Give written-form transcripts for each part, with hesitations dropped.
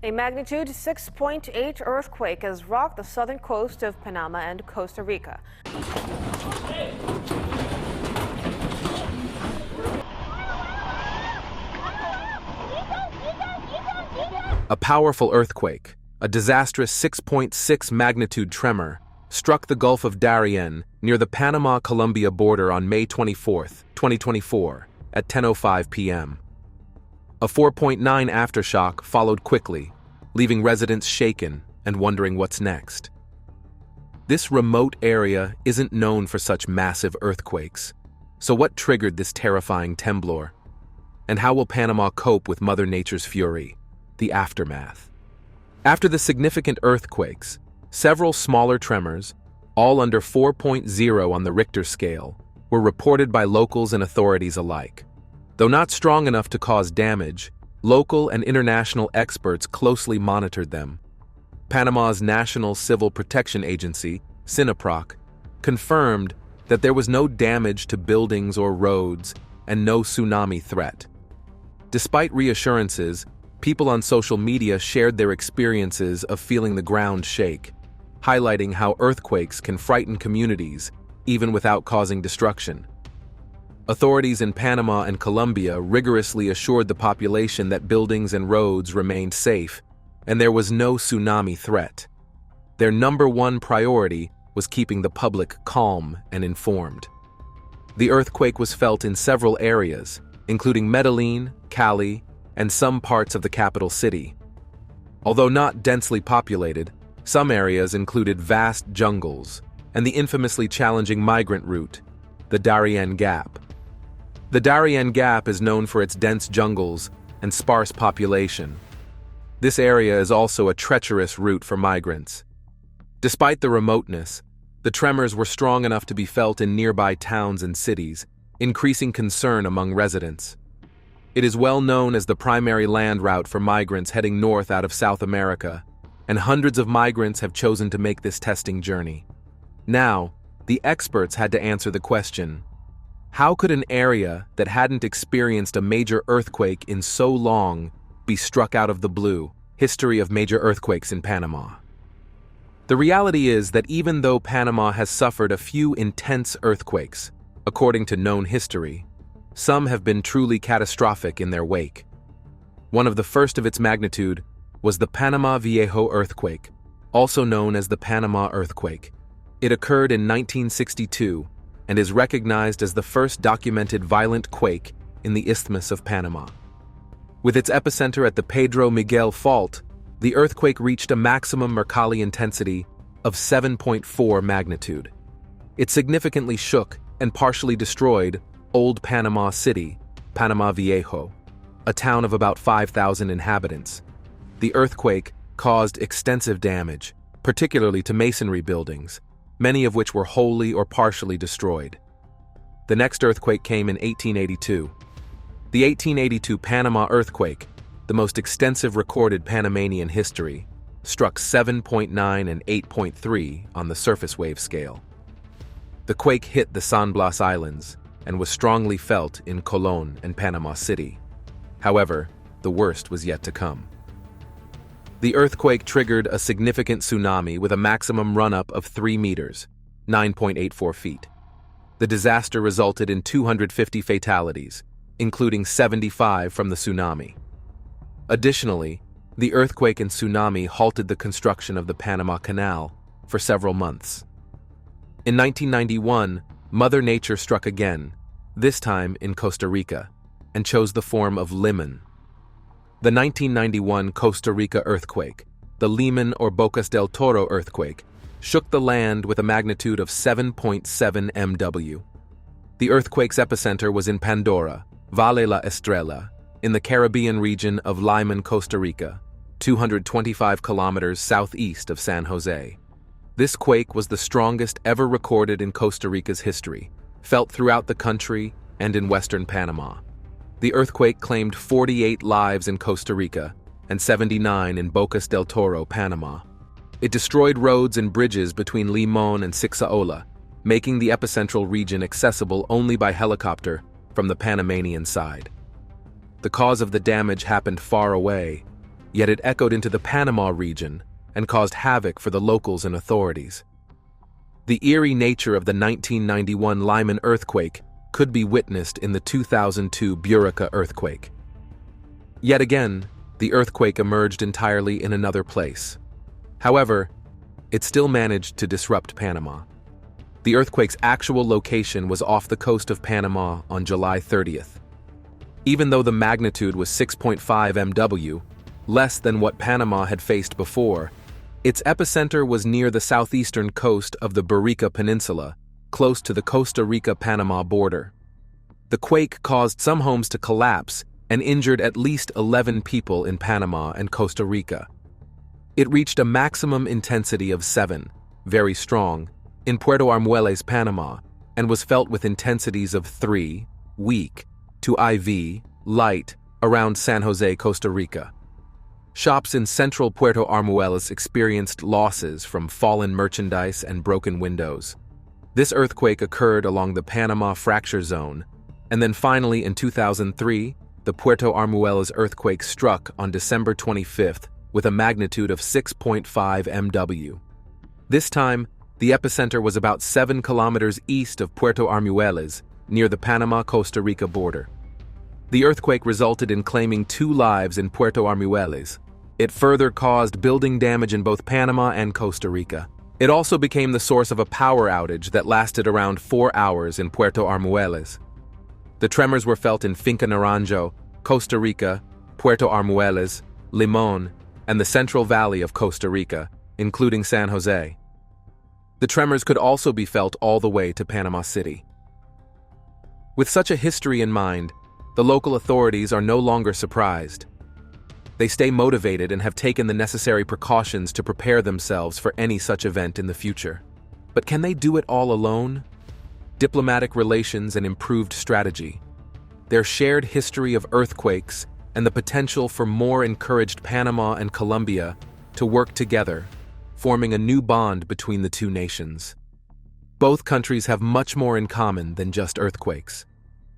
A magnitude 6.8 earthquake has rocked the southern coast of Panama and Costa Rica. A powerful earthquake, a disastrous 6.6 magnitude tremor, struck the Gulf of Darien near the Panama-Colombia border on May 24, 2024, at 10:05 p.m. A 4.9 aftershock followed quickly, leaving residents shaken and wondering what's next. This remote area isn't known for such massive earthquakes, so what triggered this terrifying temblor? And how will Panama cope with Mother Nature's fury? The aftermath. After the significant earthquakes, several smaller tremors, all under 4.0 on the Richter scale, were reported by locals and authorities alike. Though not strong enough to cause damage, local and international experts closely monitored them. Panama's National Civil Protection Agency, SINAPROC, confirmed that there was no damage to buildings or roads and no tsunami threat. Despite reassurances, people on social media shared their experiences of feeling the ground shake, highlighting how earthquakes can frighten communities even without causing destruction. Authorities in Panama and Colombia rigorously assured the population that buildings and roads remained safe and there was no tsunami threat. Their number one priority was keeping the public calm and informed. The earthquake was felt in several areas, including Medellin, Cali, and some parts of the capital city. Although not densely populated, some areas included vast jungles and the infamously challenging migrant route, the Darien Gap. The Darien Gap is known for its dense jungles and sparse population. This area is also a treacherous route for migrants. Despite the remoteness, the tremors were strong enough to be felt in nearby towns and cities, increasing concern among residents. It is well known as the primary land route for migrants heading north out of South America, and hundreds of migrants have chosen to make this testing journey. Now, the experts had to answer the question, how could an area that hadn't experienced a major earthquake in so long be struck out of the blue? History of major earthquakes in Panama. The reality is that even though Panama has suffered a few intense earthquakes, according to known history, some have been truly catastrophic in their wake. One of the first of its magnitude was the Panama Viejo earthquake, also known as the Panama earthquake. It occurred in 1962 and is recognized as the first documented violent quake in the Isthmus of Panama. With its epicenter at the Pedro Miguel Fault, the earthquake reached a maximum Mercalli intensity of 7.4 magnitude. It significantly shook and partially destroyed Old Panama City, Panama Viejo, a town of about 5,000 inhabitants. The earthquake caused extensive damage, particularly to masonry buildings, many of which were wholly or partially destroyed. The next earthquake came in 1882. The 1882 Panama earthquake, the most extensive recorded Panamanian history, struck 7.9 and 8.3 on the surface wave scale. The quake hit the San Blas Islands and was strongly felt in Colón and Panama City. However, the worst was yet to come. The earthquake triggered a significant tsunami with a maximum run-up of 3 meters, 9.84 feet. The disaster resulted in 250 fatalities, including 75 from the tsunami. Additionally, the earthquake and tsunami halted the construction of the Panama Canal for several months. In 1991, Mother Nature struck again, this time in Costa Rica, and chose the form of limon. The 1991 Costa Rica earthquake, the Limon or Bocas del Toro earthquake, shook the land with a magnitude of 7.7 MW. The earthquake's epicenter was in Pandora, Valle La Estrella, in the Caribbean region of Limon, Costa Rica, 225 kilometers southeast of San Jose. This quake was the strongest ever recorded in Costa Rica's history, felt throughout the country and in western Panama. The earthquake claimed 48 lives in Costa Rica and 79 in Bocas del Toro, Panama. It destroyed roads and bridges between Limón and Sixaola, making the epicentral region accessible only by helicopter from the Panamanian side. The cause of the damage happened far away, yet it echoed into the Panama region and caused havoc for the locals and authorities. The eerie nature of the 1991 Lyman earthquake could be witnessed in the 2002 Burica earthquake. Yet again, the earthquake emerged entirely in another place. However, it still managed to disrupt Panama. The earthquake's actual location was off the coast of Panama on July 30th. Even though the magnitude was 6.5 MW, less than what Panama had faced before, its epicenter was near the southeastern coast of the Burica Peninsula, close to the Costa Rica-Panama border. The quake caused some homes to collapse and injured at least 11 people in Panama and Costa Rica. It reached a maximum intensity of 7, very strong, in Puerto Armuelles, Panama, and was felt with intensities of 3, weak, to IV, light, around San Jose, Costa Rica. Shops in central Puerto Armuelles experienced losses from fallen merchandise and broken windows. This earthquake occurred along the Panama fracture zone, and then finally in 2003, the Puerto Armuelles earthquake struck on December 25th with a magnitude of 6.5 MW. This time, the epicenter was about 7 kilometers east of Puerto Armuelles, near the Panama-Costa Rica border. The earthquake resulted in claiming 2 lives in Puerto Armuelles. It further caused building damage in both Panama and Costa Rica. It also became the source of a power outage that lasted around 4 hours in Puerto Armuelles. The tremors were felt in Finca Naranjo, Costa Rica, Puerto Armuelles, Limón, and the Central Valley of Costa Rica, including San Jose. The tremors could also be felt all the way to Panama City. With such a history in mind, the local authorities are no longer surprised. They stay motivated and have taken the necessary precautions to prepare themselves for any such event in the future. But can they do it all alone? Diplomatic relations and improved strategy, their shared history of earthquakes, and the potential for more encouraged Panama and Colombia to work together, forming a new bond between the two nations. Both countries have much more in common than just earthquakes.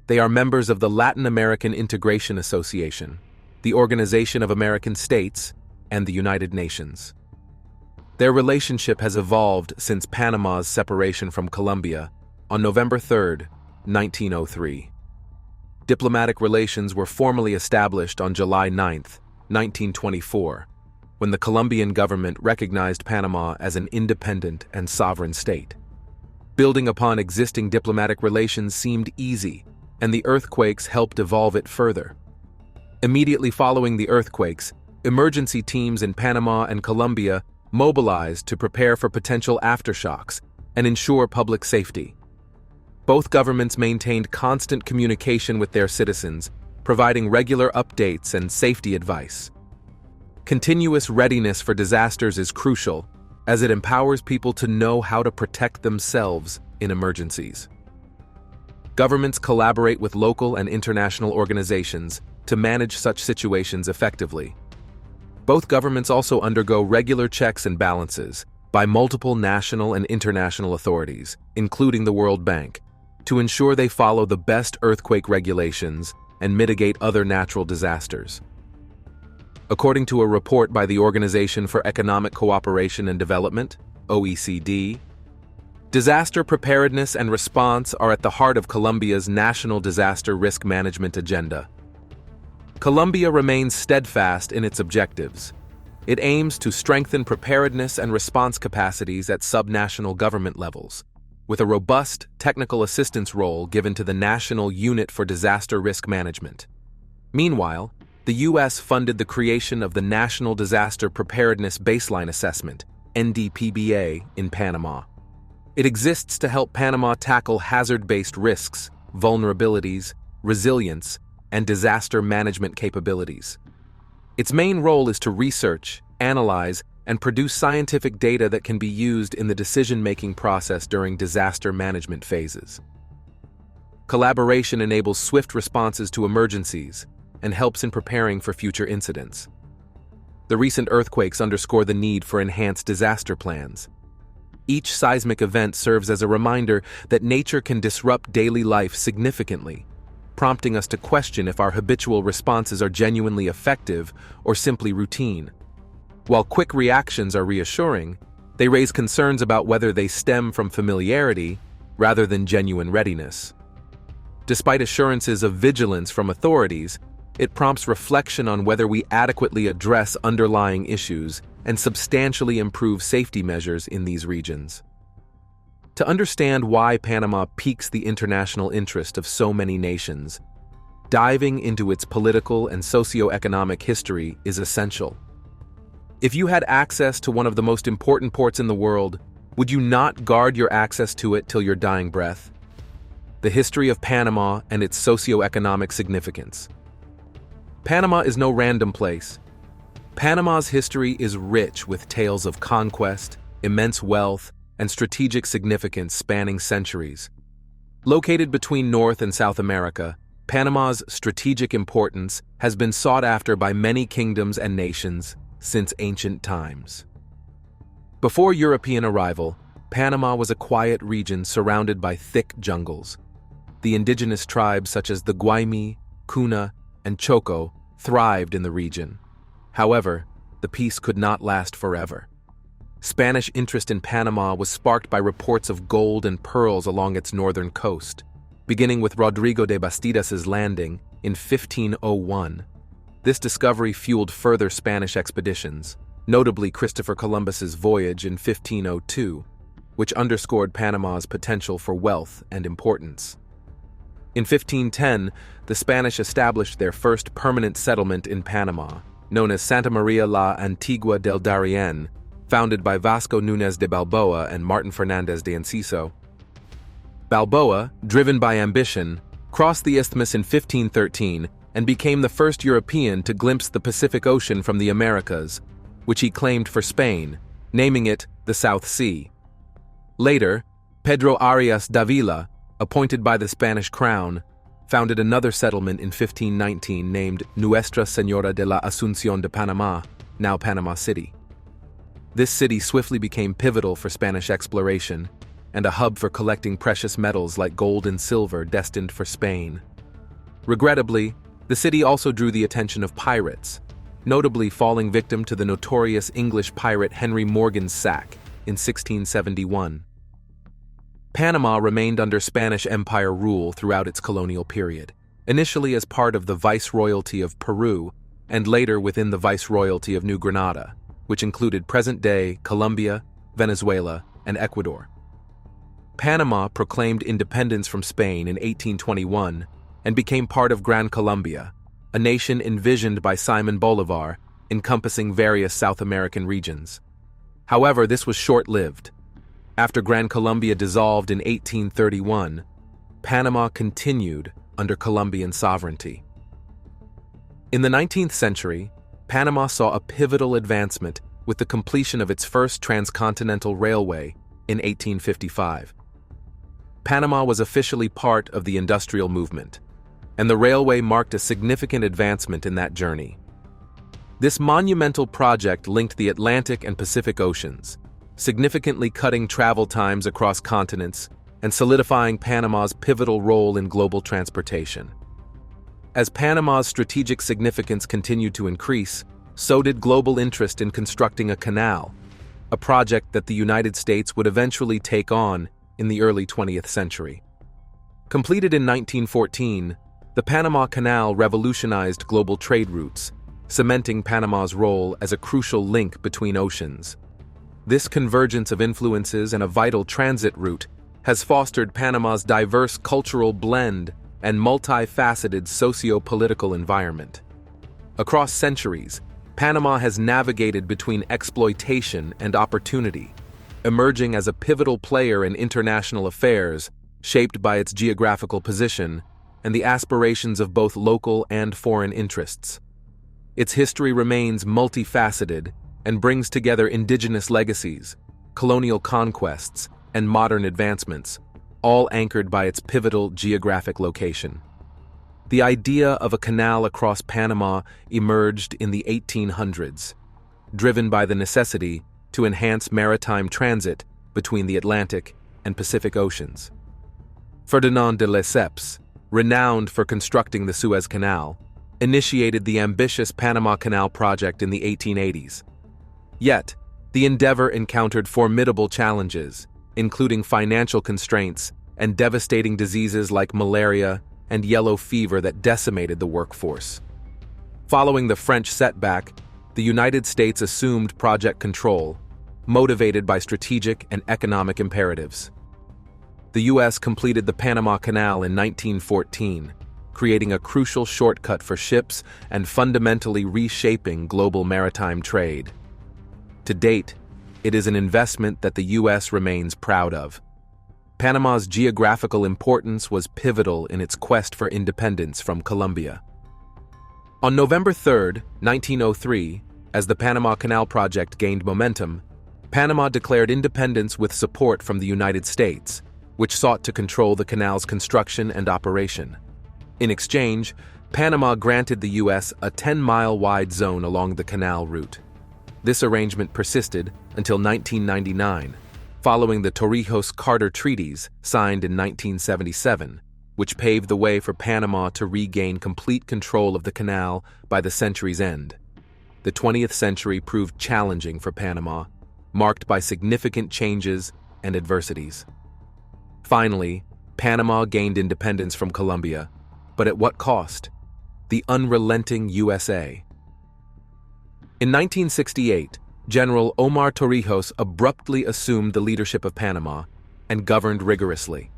They are members of the Latin American Integration Association, the Organization of American States, and the United Nations. Their relationship has evolved since Panama's separation from Colombia on November 3, 1903. Diplomatic relations were formally established on July 9, 1924, when the Colombian government recognized Panama as an independent and sovereign state. Building upon existing diplomatic relations seemed easy, and the earthquakes helped evolve it further. Immediately following the earthquakes, emergency teams in Panama and Colombia mobilized to prepare for potential aftershocks and ensure public safety. Both governments maintained constant communication with their citizens, providing regular updates and safety advice. Continuous readiness for disasters is crucial, as it empowers people to know how to protect themselves in emergencies. Governments collaborate with local and international organizations to manage such situations effectively. Both governments also undergo regular checks and balances by multiple national and international authorities, including the World Bank, to ensure they follow the best earthquake regulations and mitigate other natural disasters. According to a report by the Organization for Economic Cooperation and Development, OECD, disaster preparedness and response are at the heart of Colombia's National Disaster Risk Management Agenda. Colombia remains steadfast in its objectives. It aims to strengthen preparedness and response capacities at subnational government levels, with a robust technical assistance role given to the National Unit for Disaster Risk Management. Meanwhile, the U.S. funded the creation of the National Disaster Preparedness Baseline Assessment, NDPBA, in Panama. It exists to help Panama tackle hazard-based risks, vulnerabilities, resilience, and disaster management capabilities. Its main role is to research, analyze, and produce scientific data that can be used in the decision-making process during disaster management phases. Collaboration enables swift responses to emergencies and helps in preparing for future incidents. The recent earthquakes underscore the need for enhanced disaster plans. Each seismic event serves as a reminder that nature can disrupt daily life significantly, prompting us to question if our habitual responses are genuinely effective or simply routine. While quick reactions are reassuring, they raise concerns about whether they stem from familiarity rather than genuine readiness. Despite assurances of vigilance from authorities, it prompts reflection on whether we adequately address underlying issues and substantially improve safety measures in these regions. To understand why Panama piques the international interest of so many nations, diving into its political and socioeconomic history is essential. If you had access to one of the most important ports in the world, would you not guard your access to it till your dying breath? The history of Panama and its socioeconomic significance. Panama is no random place. Panama's history is rich with tales of conquest, immense wealth, and strategic significance spanning centuries. Located between North and South America, Panama's strategic importance has been sought after by many kingdoms and nations since ancient times. Before European arrival, Panama was a quiet region surrounded by thick jungles. The indigenous tribes such as the Guaymi, Cuna, and Choco thrived in the region. However, the peace could not last forever. Spanish interest in Panama was sparked by reports of gold and pearls along its northern coast, beginning with Rodrigo de Bastidas's landing in 1501. This discovery fueled further Spanish expeditions, notably Christopher Columbus's voyage in 1502, which underscored Panama's potential for wealth and importance. In 1510, the Spanish established their first permanent settlement in Panama, known as Santa Maria la Antigua del Darien, founded by Vasco Núñez de Balboa and Martin Fernández de Enciso. Balboa, driven by ambition, crossed the isthmus in 1513 and became the first European to glimpse the Pacific Ocean from the Americas, which he claimed for Spain, naming it the South Sea. Later, Pedro Arias Dávila, appointed by the Spanish crown, founded another settlement in 1519 named Nuestra Señora de la Asunción de Panamá, now Panama City. This city swiftly became pivotal for Spanish exploration and a hub for collecting precious metals like gold and silver destined for Spain. Regrettably, the city also drew the attention of pirates, notably falling victim to the notorious English pirate Henry Morgan's sack in 1671. Panama remained under Spanish Empire rule throughout its colonial period, initially as part of the Viceroyalty of Peru and later within the Viceroyalty of New Granada, which included present-day Colombia, Venezuela, and Ecuador. Panama proclaimed independence from Spain in 1821 and became part of Gran Colombia, a nation envisioned by Simon Bolivar, encompassing various South American regions. However, this was short-lived. After Gran Colombia dissolved in 1831, Panama continued under Colombian sovereignty. In the 19th century, Panama saw a pivotal advancement with the completion of its first transcontinental railway in 1855. Panama was officially part of the industrial movement, and the railway marked a significant advancement in that journey. This monumental project linked the Atlantic and Pacific Oceans, significantly cutting travel times across continents and solidifying Panama's pivotal role in global transportation. As Panama's strategic significance continued to increase, so did global interest in constructing a canal, a project that the United States would eventually take on in the early 20th century. Completed in 1914, the Panama Canal revolutionized global trade routes, cementing Panama's role as a crucial link between oceans. This convergence of influences and a vital transit route has fostered Panama's diverse cultural blend and multifaceted socio-political environment. Across centuries, Panama has navigated between exploitation and opportunity, emerging as a pivotal player in international affairs shaped by its geographical position and the aspirations of both local and foreign interests. Its history remains multifaceted and brings together indigenous legacies, colonial conquests, and modern advancements, all anchored by its pivotal geographic location. The idea of a canal across Panama emerged in the 1800s, driven by the necessity to enhance maritime transit between the Atlantic and Pacific Oceans. Ferdinand de Lesseps, renowned for constructing the Suez Canal, initiated the ambitious Panama Canal project in the 1880s. Yet, the endeavor encountered formidable challenges, including financial constraints and devastating diseases like malaria and yellow fever that decimated the workforce. Following the French setback, the United States assumed project control, motivated by strategic and economic imperatives. The U.S. completed the Panama Canal in 1914, creating a crucial shortcut for ships and fundamentally reshaping global maritime trade. To date, it is an investment that the U.S. remains proud of. Panama's geographical importance was pivotal in its quest for independence from Colombia. On November 3, 1903, as the Panama Canal project gained momentum, Panama declared independence with support from the United States, which sought to control the canal's construction and operation. In exchange, Panama granted the U.S. a 10-mile-wide zone along the canal route. This arrangement persisted until 1999, following the Torrijos-Carter treaties signed in 1977, which paved the way for Panama to regain complete control of the canal by the century's end. The 20th century proved challenging for Panama, marked by significant changes and adversities. Finally, Panama gained independence from Colombia, but at what cost? The unrelenting USA. In 1968, General Omar Torrijos abruptly assumed the leadership of Panama and governed rigorously.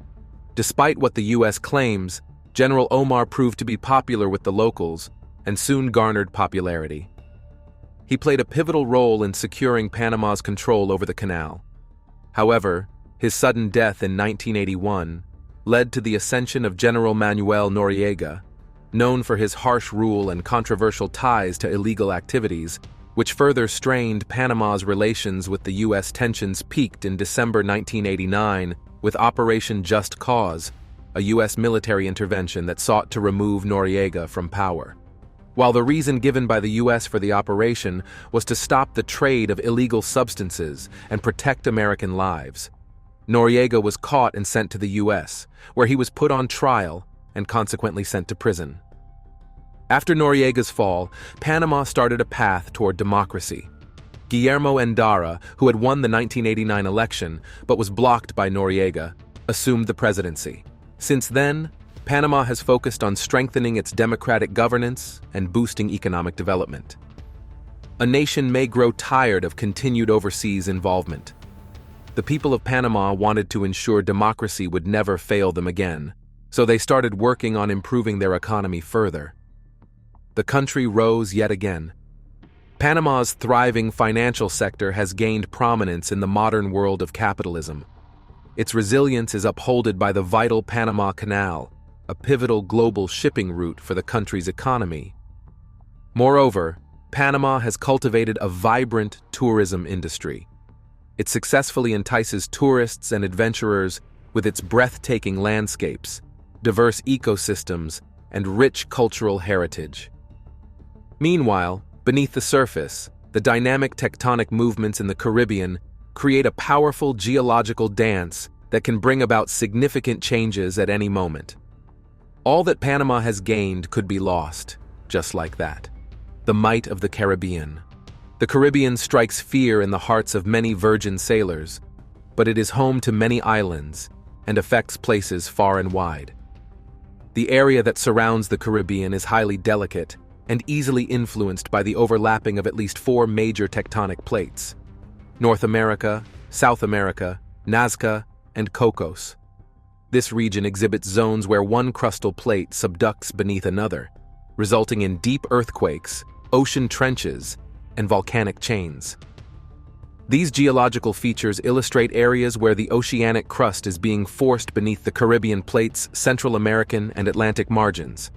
Despite what the U.S. claims, General Omar proved to be popular with the locals and soon garnered popularity. He played a pivotal role in securing Panama's control over the canal. However, his sudden death in 1981 led to the ascension of General Manuel Noriega, known for his harsh rule and controversial ties to illegal activities, which further strained Panama's relations with the U.S. Tensions peaked in December 1989 with Operation Just Cause, a U.S. military intervention that sought to remove Noriega from power. While the reason given by the U.S. for the operation was to stop the trade of illegal substances and protect American lives, Noriega was caught and sent to the U.S., where he was put on trial and consequently sent to prison. After Noriega's fall, Panama started a path toward democracy. Guillermo Endara, who had won the 1989 election but was blocked by Noriega, assumed the presidency. Since then, Panama has focused on strengthening its democratic governance and boosting economic development. A nation may grow tired of continued overseas involvement. The people of Panama wanted to ensure democracy would never fail them again, so they started working on improving their economy further. The country rose yet again. Panama's thriving financial sector has gained prominence in the modern world of capitalism. Its resilience is upholded by the vital Panama Canal, a pivotal global shipping route for the country's economy. Moreover, Panama has cultivated a vibrant tourism industry. It successfully entices tourists and adventurers with its breathtaking landscapes, diverse ecosystems, and rich cultural heritage. Meanwhile, beneath the surface, the dynamic tectonic movements in the Caribbean create a powerful geological dance that can bring about significant changes at any moment. All that Panama has gained could be lost, just like that. The might of the Caribbean. The Caribbean strikes fear in the hearts of many virgin sailors, but it is home to many islands and affects places far and wide. The area that surrounds the Caribbean is highly delicate and easily influenced by the overlapping of at least 4 major tectonic plates: North America, South America, Nazca, and Cocos. This region exhibits zones where one crustal plate subducts beneath another, resulting in deep earthquakes, ocean trenches, and volcanic chains. These geological features illustrate areas where the oceanic crust is being forced beneath the Caribbean plate's Central American and Atlantic margins.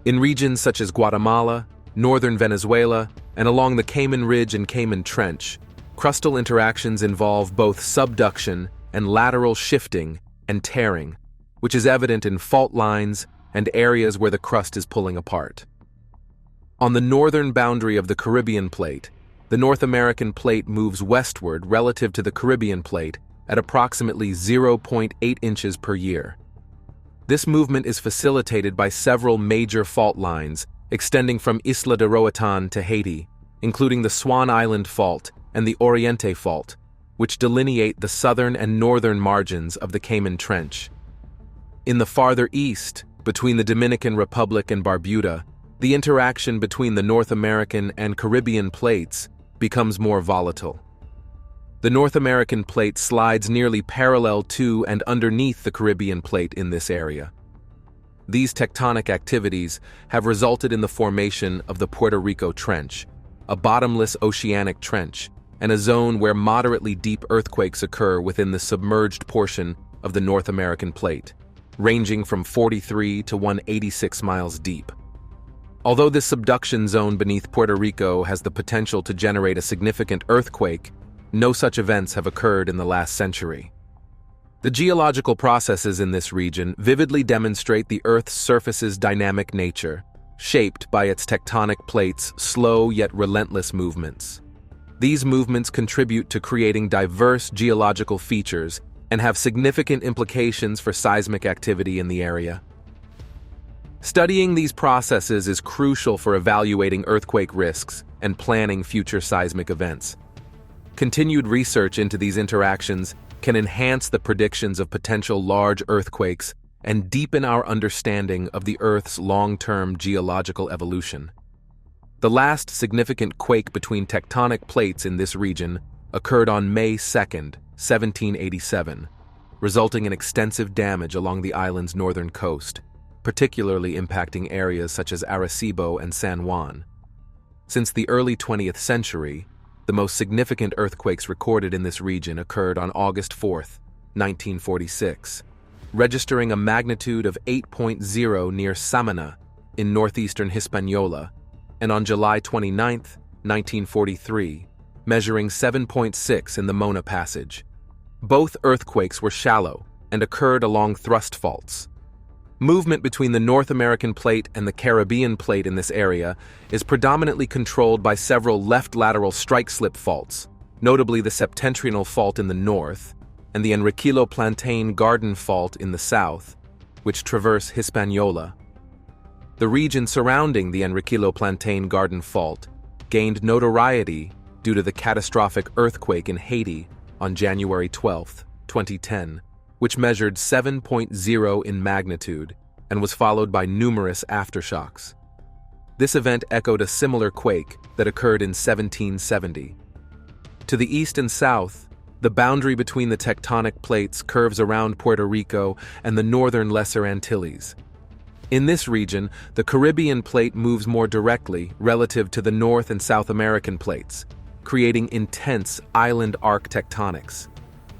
In regions such as Guatemala, northern Venezuela, and along the Cayman Ridge and Cayman Trench, crustal interactions involve both subduction and lateral shifting and tearing, which is evident in fault lines and areas where the crust is pulling apart. On the northern boundary of the Caribbean plate, the North American plate moves westward relative to the Caribbean plate at approximately 0.8 inches per year. This movement is facilitated by several major fault lines extending from Isla de Roatan to Haiti, including the Swan Island Fault and the Oriente Fault, which delineate the southern and northern margins of the Cayman Trench. In the farther east, between the Dominican Republic and Barbuda, the interaction between the North American and Caribbean plates becomes more volatile. The North American plate slides nearly parallel to and underneath the Caribbean plate in this area. These tectonic activities have resulted in the formation of the Puerto Rico Trench, a bottomless oceanic trench, and a zone where moderately deep earthquakes occur within the submerged portion of the North American plate, ranging from 43 to 186 miles deep. Although this subduction zone beneath Puerto Rico has the potential to generate a significant earthquake, no such events have occurred in the last century. The geological processes in this region vividly demonstrate the Earth's surface's dynamic nature, shaped by its tectonic plates' slow yet relentless movements. These movements contribute to creating diverse geological features and have significant implications for seismic activity in the area. Studying these processes is crucial for evaluating earthquake risks and planning future seismic events. Continued research into these interactions can enhance the predictions of potential large earthquakes and deepen our understanding of the Earth's long-term geological evolution. The last significant quake between tectonic plates in this region occurred on May 2, 1787, resulting in extensive damage along the island's northern coast, particularly impacting areas such as Arecibo and San Juan. Since the early 20th century, the most significant earthquakes recorded in this region occurred on August 4, 1946, registering a magnitude of 8.0 near Samana in northeastern Hispaniola, and on July 29, 1943, measuring 7.6 in the Mona Passage. Both earthquakes were shallow and occurred along thrust faults. Movement between the North American plate and the Caribbean plate in this area is predominantly controlled by several left lateral strike-slip faults, notably the Septentrional Fault in the north and the Enriquillo Plantain Garden Fault in the south, which traverse Hispaniola. The region surrounding the Enriquillo Plantain Garden Fault gained notoriety due to the catastrophic earthquake in Haiti on January 12, 2010, which measured 7.0 in magnitude and was followed by numerous aftershocks. This event echoed a similar quake that occurred in 1770. To the east and south, the boundary between the tectonic plates curves around Puerto Rico and the northern Lesser Antilles. In this region, the Caribbean plate moves more directly relative to the North and South American plates, creating intense island arc tectonics.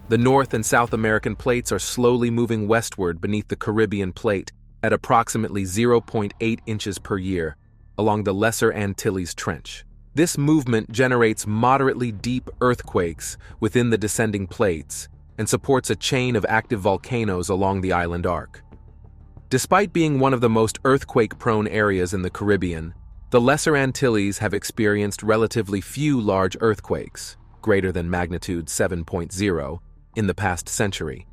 The North and South American plates are slowly moving westward beneath the Caribbean plate at approximately 0.8 inches per year along the Lesser Antilles Trench. This movement generates moderately deep earthquakes within the descending plates and supports a chain of active volcanoes along the island arc. Despite being one of the most earthquake-prone areas in the Caribbean, the Lesser Antilles have experienced relatively few large earthquakes, greater than magnitude 7.0, in the past century.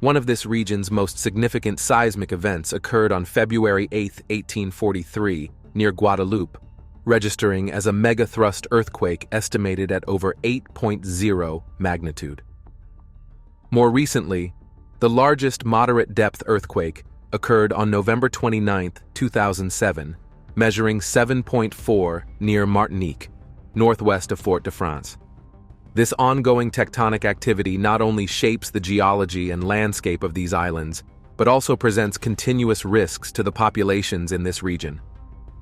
One of this region's most significant seismic events occurred on February 8, 1843, near Guadeloupe, registering as a megathrust earthquake estimated at over 8.0 magnitude. More recently, the largest moderate-depth earthquake occurred on November 29, 2007, measuring 7.4 near Martinique, northwest of Fort-de-France. This ongoing tectonic activity not only shapes the geology and landscape of these islands, but also presents continuous risks to the populations in this region.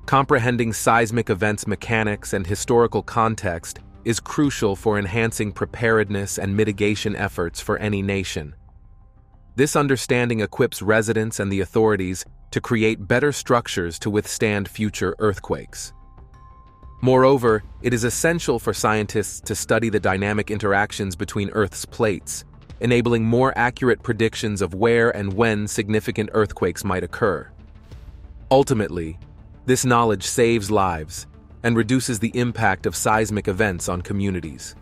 Comprehending seismic events' mechanics and historical context is crucial for enhancing preparedness and mitigation efforts for any nation. This understanding equips residents and the authorities to create better structures to withstand future earthquakes. Moreover, it is essential for scientists to study the dynamic interactions between Earth's plates, enabling more accurate predictions of where and when significant earthquakes might occur. Ultimately, this knowledge saves lives and reduces the impact of seismic events on communities.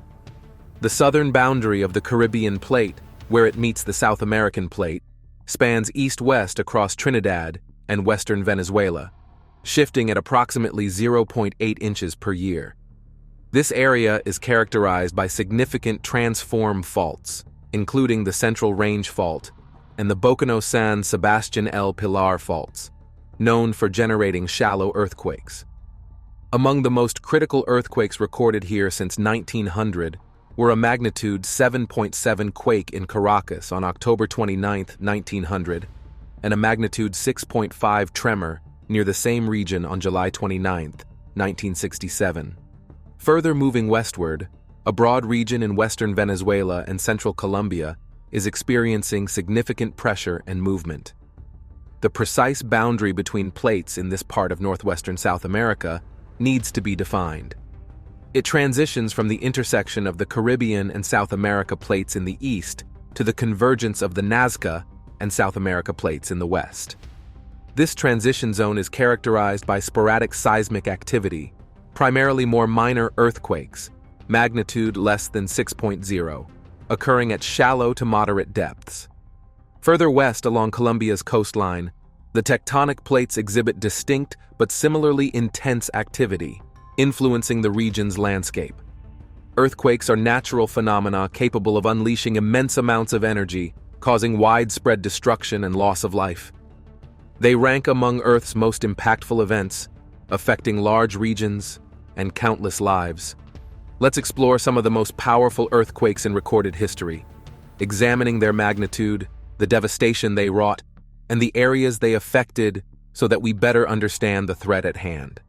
The southern boundary of the Caribbean plate, where it meets the South American plate, spans east-west across Trinidad and western Venezuela, shifting at approximately 0.8 inches per year. This area is characterized by significant transform faults, including the Central Range Fault and the Boconó-San Sebastian El Pilar faults, known for generating shallow earthquakes. Among the most critical earthquakes recorded here since 1900 were a magnitude 7.7 quake in Caracas on October 29, 1900, and a magnitude 6.5 tremor near the same region on July 29, 1967. Further moving westward, a broad region in western Venezuela and central Colombia is experiencing significant pressure and movement. The precise boundary between plates in this part of northwestern South America needs to be defined. It transitions from the intersection of the Caribbean and South America plates in the east to the convergence of the Nazca and South America plates in the west. This transition zone is characterized by sporadic seismic activity, primarily more minor earthquakes, magnitude less than 6.0, occurring at shallow to moderate depths. Further west along Colombia's coastline, the tectonic plates exhibit distinct but similarly intense activity, influencing the region's landscape. Earthquakes are natural phenomena capable of unleashing immense amounts of energy, causing widespread destruction and loss of life. They rank among Earth's most impactful events, affecting large regions and countless lives. Let's explore some of the most powerful earthquakes in recorded history, examining their magnitude, the devastation they wrought, and the areas they affected so that we better understand the threat at hand.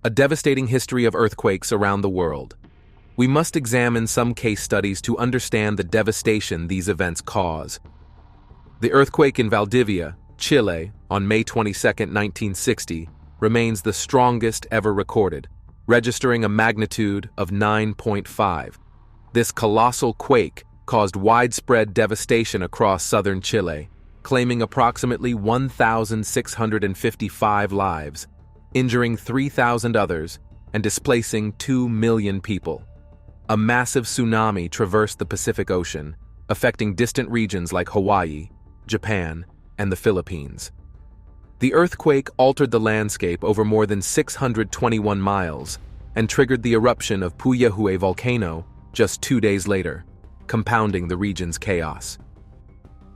A devastating history of earthquakes around the world. We must examine some case studies to understand the devastation these events cause. The earthquake in Valdivia, Chile, on May 22, 1960, remains the strongest ever recorded, registering a magnitude of 9.5. This colossal quake caused widespread devastation across southern Chile, claiming approximately 1,655 lives, injuring 3,000 others, and displacing 2 million people. A massive tsunami traversed the Pacific Ocean, affecting distant regions like Hawaii, Japan, and the Philippines. The earthquake altered the landscape over more than 621 miles and triggered the eruption of Puyehue volcano just 2 days later, compounding the region's chaos.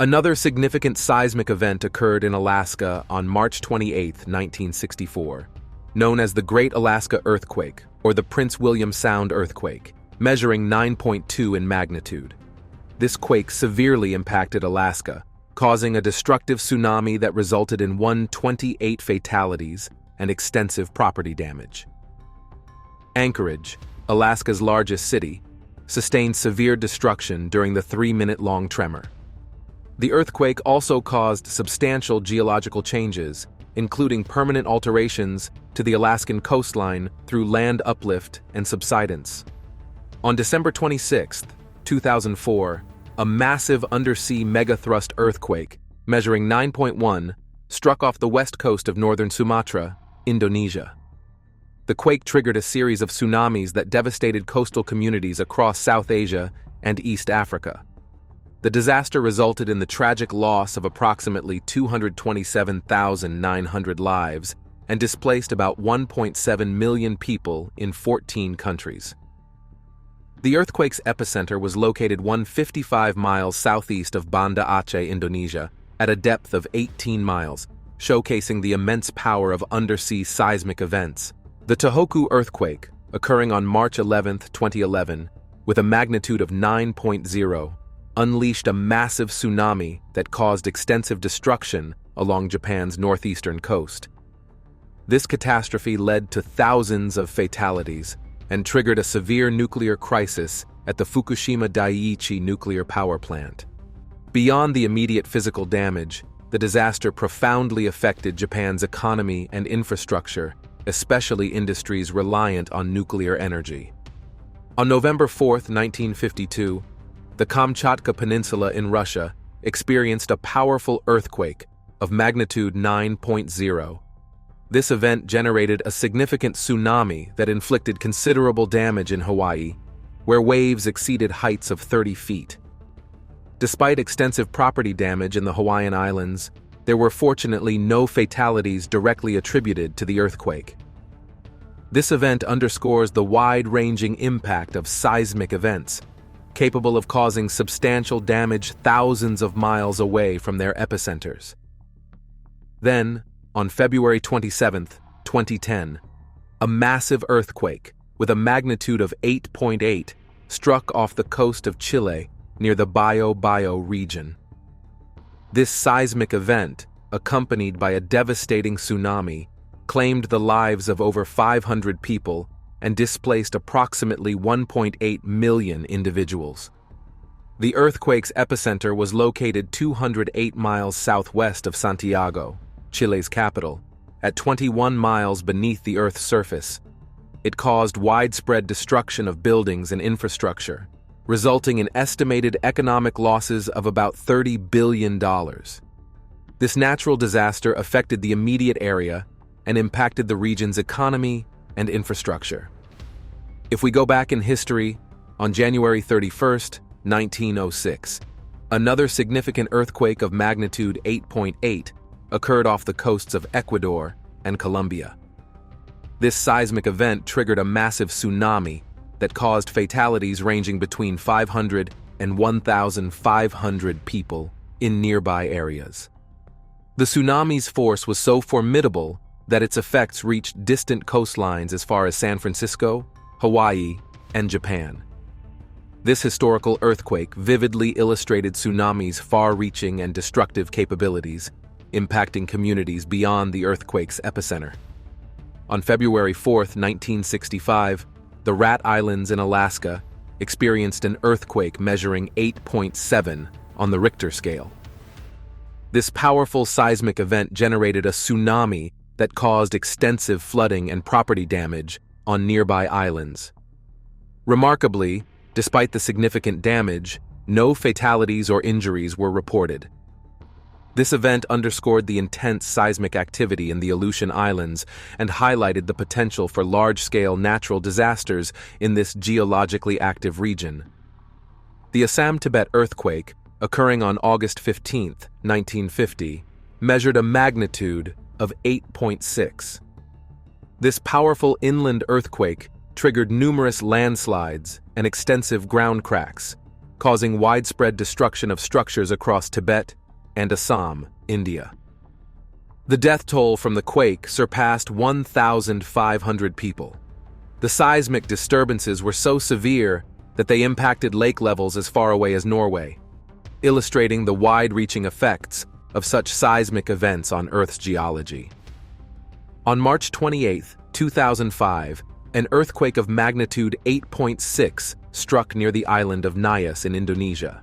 Another significant seismic event occurred in Alaska on March 28, 1964, known as the Great Alaska Earthquake or the Prince William Sound Earthquake, measuring 9.2 in magnitude. This quake severely impacted Alaska, causing a destructive tsunami that resulted in 128 fatalities and extensive property damage. Anchorage, Alaska's largest city, sustained severe destruction during the 3-minute-long tremor. The earthquake also caused substantial geological changes, including permanent alterations to the Alaskan coastline through land uplift and subsidence. On December 26, 2004, a massive undersea megathrust earthquake, measuring 9.1, struck off the west coast of northern Sumatra, Indonesia. The quake triggered a series of tsunamis that devastated coastal communities across South Asia and East Africa. The disaster resulted in the tragic loss of approximately 227,900 lives and displaced about 1.7 million people in 14 countries. The earthquake's epicenter was located 155 miles southeast of Banda Aceh, Indonesia, at a depth of 18 miles, showcasing the immense power of undersea seismic events. The Tohoku earthquake, occurring on March 11, 2011, with a magnitude of 9.0, unleashed a massive tsunami that caused extensive destruction along Japan's northeastern coast. This catastrophe led to thousands of fatalities and triggered a severe nuclear crisis at the Fukushima Daiichi nuclear power plant. Beyond the immediate physical damage, the disaster profoundly affected Japan's economy and infrastructure, especially industries reliant on nuclear energy. On November 4, 1952, the Kamchatka Peninsula in Russia experienced a powerful earthquake of magnitude 9.0. This event generated a significant tsunami that inflicted considerable damage in Hawaii, where waves exceeded heights of 30 feet. Despite extensive property damage in the Hawaiian Islands, there were fortunately no fatalities directly attributed to the earthquake. This event underscores the wide-ranging impact of seismic events, capable of causing substantial damage thousands of miles away from their epicenters. Then, on February 27, 2010, a massive earthquake with a magnitude of 8.8 struck off the coast of Chile near the Bio region. This seismic event, accompanied by a devastating tsunami, claimed the lives of over 500 people and displaced approximately 1.8 million individuals. The earthquake's epicenter was located 208 miles southwest of Santiago, Chile's capital, at 21 miles beneath the Earth's surface. It caused widespread destruction of buildings and infrastructure, resulting in estimated economic losses of about $30 billion. This natural disaster affected the immediate area and impacted the region's economy and infrastructure. If we go back in history, on January 31, 1906, another significant earthquake of magnitude 8.8 occurred off the coasts of Ecuador and Colombia. This seismic event triggered a massive tsunami that caused fatalities ranging between 500 and 1,500 people in nearby areas. The tsunami's force was so formidable that its effects reached distant coastlines as far as San Francisco, Hawaii, and Japan. This historical earthquake vividly illustrated tsunami's far-reaching and destructive capabilities, impacting communities beyond the earthquake's epicenter. On February 4, 1965, the Rat Islands in Alaska experienced an earthquake measuring 8.7 on the Richter scale. This powerful seismic event generated a tsunami that caused extensive flooding and property damage on nearby islands. Remarkably, despite the significant damage, no fatalities or injuries were reported. This event underscored the intense seismic activity in the Aleutian Islands and highlighted the potential for large-scale natural disasters in this geologically active region. The Assam-Tibet earthquake, occurring on August 15, 1950, measured a magnitude of 8.6. This powerful inland earthquake triggered numerous landslides and extensive ground cracks, causing widespread destruction of structures across Tibet and Assam, India. The death toll from the quake surpassed 1,500 people. The seismic disturbances were so severe that they impacted lake levels as far away as Norway, illustrating the wide-reaching effects of such seismic events on Earth's geology. On March 28, 2005, an earthquake of magnitude 8.6 struck near the island of Nias in Indonesia.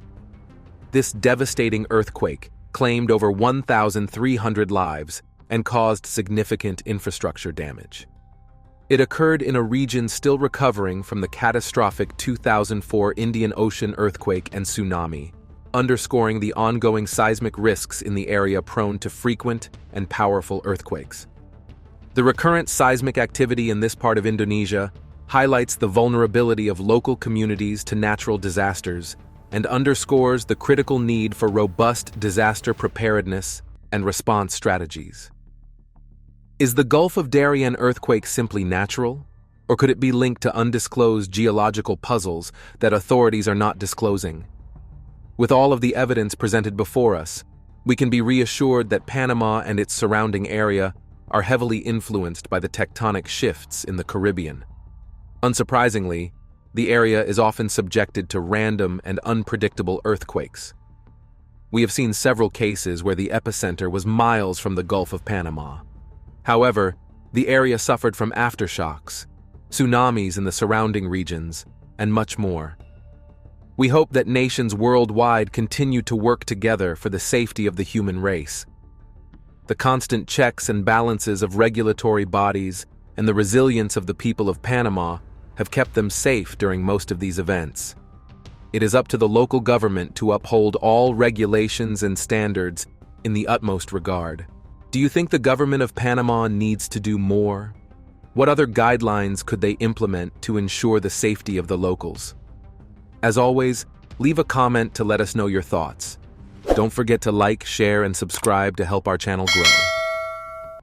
This devastating earthquake claimed over 1,300 lives and caused significant infrastructure damage. It occurred in a region still recovering from the catastrophic 2004 Indian Ocean earthquake and tsunami, underscoring the ongoing seismic risks in the area prone to frequent and powerful earthquakes. The recurrent seismic activity in this part of Indonesia highlights the vulnerability of local communities to natural disasters and underscores the critical need for robust disaster preparedness and response strategies. Is the Gulf of Darien earthquake simply natural, or could it be linked to undisclosed geological puzzles that authorities are not disclosing? With all of the evidence presented before us, we can be reassured that Panama and its surrounding area are heavily influenced by the tectonic shifts in the Caribbean. Unsurprisingly, the area is often subjected to random and unpredictable earthquakes. We have seen several cases where the epicenter was miles from the Gulf of Panama. However, the area suffered from aftershocks, tsunamis in the surrounding regions, and much more. We hope that nations worldwide continue to work together for the safety of the human race. The constant checks and balances of regulatory bodies and the resilience of the people of Panama have kept them safe during most of these events. It is up to the local government to uphold all regulations and standards in the utmost regard. Do you think the government of Panama needs to do more? What other guidelines could they implement to ensure the safety of the locals? As always, Leave a comment to let us know your thoughts. Don't forget to like, share, and subscribe to help our channel grow.